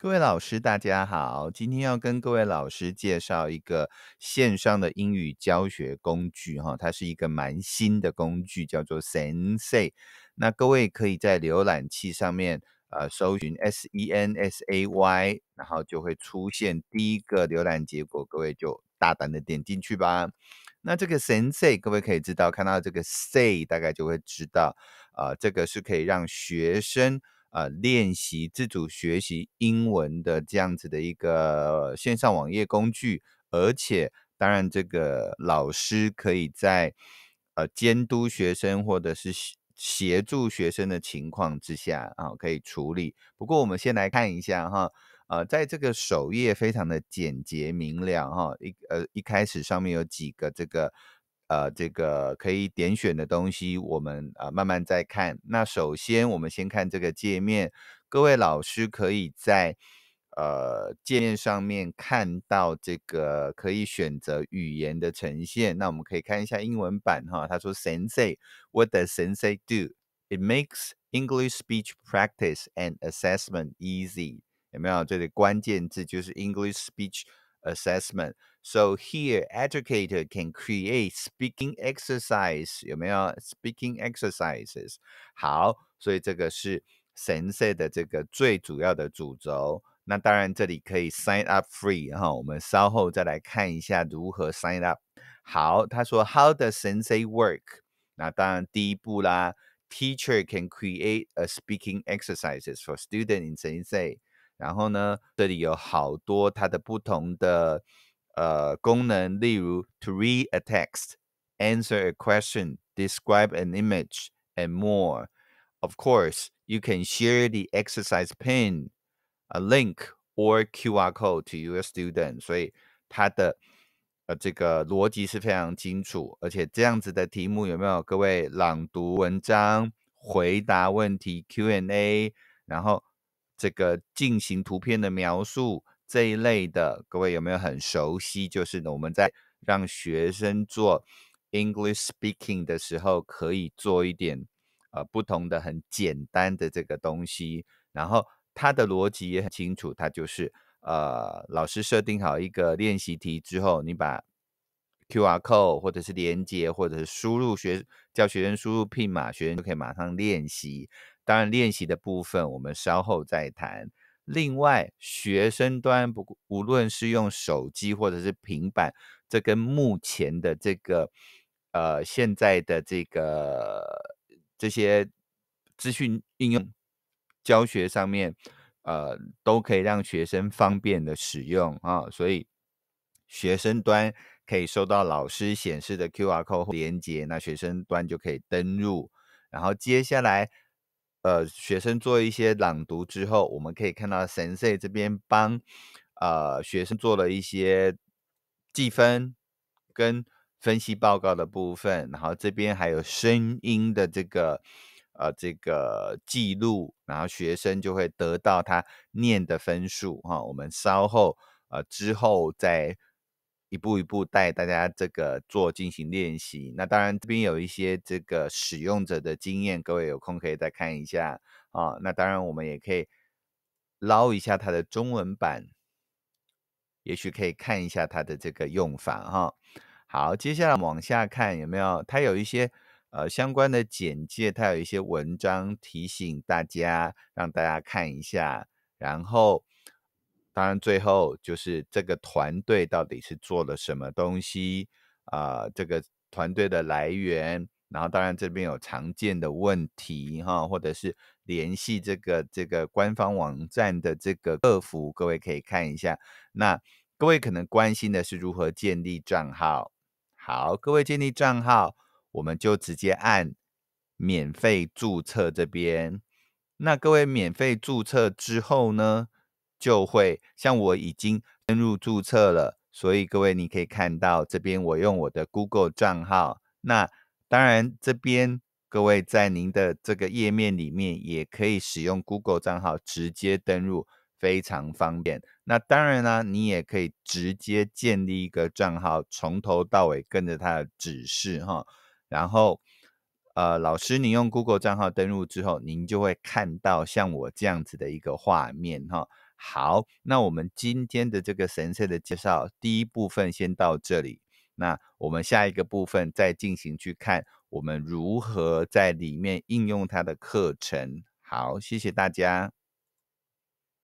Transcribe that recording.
各位老师，大家好！今天要跟各位老师介绍一个线上的英语教学工具哈，它是一个蛮新的工具，叫做 Sensei。那各位可以在浏览器上面搜寻 SENSAY，然后就会出现第一个浏览结果，各位就大胆的点进去吧。那这个 Sensei，各位可以知道，看到这个 Say 大概就会知道，这个是可以让学生练习自主学习英文的这样子的一个线上网页工具，而且当然这个老师可以在监督学生或者是协助学生的情况之下可以处理。不过我们先来看一下哈，在这个首页非常的简洁明了哈，一开始上面有几个这个可以点选的东西，我们慢慢再看。那首先我们先看这个界面，各位老师可以在界面上面看到这个可以选择语言的呈现。那我们可以看一下英文版哈，他说 Sensei, what does Sensei do? It makes English speech practice and assessment easy. 有没有？这里关键字就是 English speech assessment. So here, educator can create speaking exercise. 有没有 speaking exercises? 好，所以这个是 Sensei 的这个最主要的主轴。那当然，这里可以 sign up free 哈，我们稍后再来看一下如何 sign up。好，他说 How does Sensei work？那当然第一步啦，Teacher can create a speaking exercises for student in Sensei。然后呢，这里有好多它的不同的功能，例如 to read a text, answer a question, describe an image, and more. Of course, you can share the exercise pin, a link, or QR code to your student. 所以它的这个逻辑是非常清楚，而且这样子的题目有没有？各位朗读文章、回答问题 Q&A，然后这个进行图片的描述这一类的，各位有没有很熟悉？就是呢，我们在让学生做 English speaking 的时候，可以做一点不同的很简单的这个东西，然后它的逻辑也很清楚，它就是老师设定好一个练习题之后，你把 QR code 或者是连接，或者是叫学生输入 PIN 码，学生就可以马上练习。当然，练习的部分我们稍后再谈。另外，学生端无论是用手机或者是平板，这跟目前的这个现在的这些资讯应用教学上面，都可以让学生方便的使用啊，所以学生端可以收到老师显示的 QR code 连接，那学生端就可以登入，然后接下来学生做一些朗读之后，我们可以看到 Sensei 这边帮学生做了一些计分跟分析报告的部分，然后这边还有声音的这个记录，然后学生就会得到他念的分数哈。我们稍后之后再一步一步带大家这个进行练习。那当然这边有一些这个使用者的经验，各位有空可以再看一下啊。那当然我们也可以捞一下它的中文版，也许可以看一下它的这个用法哈。好，接下来我们往下看有没有？它有一些相关的简介，它有一些文章提醒大家，让大家看一下。然后，当然最后就是这个团队到底是做了什么东西这个团队的来源。然后，当然这边有常见的问题哈，或者是联系这个官方网站的这个客服，各位可以看一下。那各位可能关心的是如何建立账号。好，各位建立账号，我们就直接按免费注册这边。那各位免费注册之后呢，就会像我已经登入注册了，所以各位你可以看到这边我用我的 Google 账号。那当然这边各位在您的这个页面里面也可以使用 Google 账号直接登入，非常方便。那当然啦，你也可以直接建立一个账号，从头到尾跟着他的指示哈。然后，老师您用 Google 账号登录之后，您就会看到像我这样子的一个画面哈。好，那我们今天的这个神社的介绍，第一部分先到这里。那我们下一个部分再进行去看我们如何在里面应用它的课程。好，谢谢大家。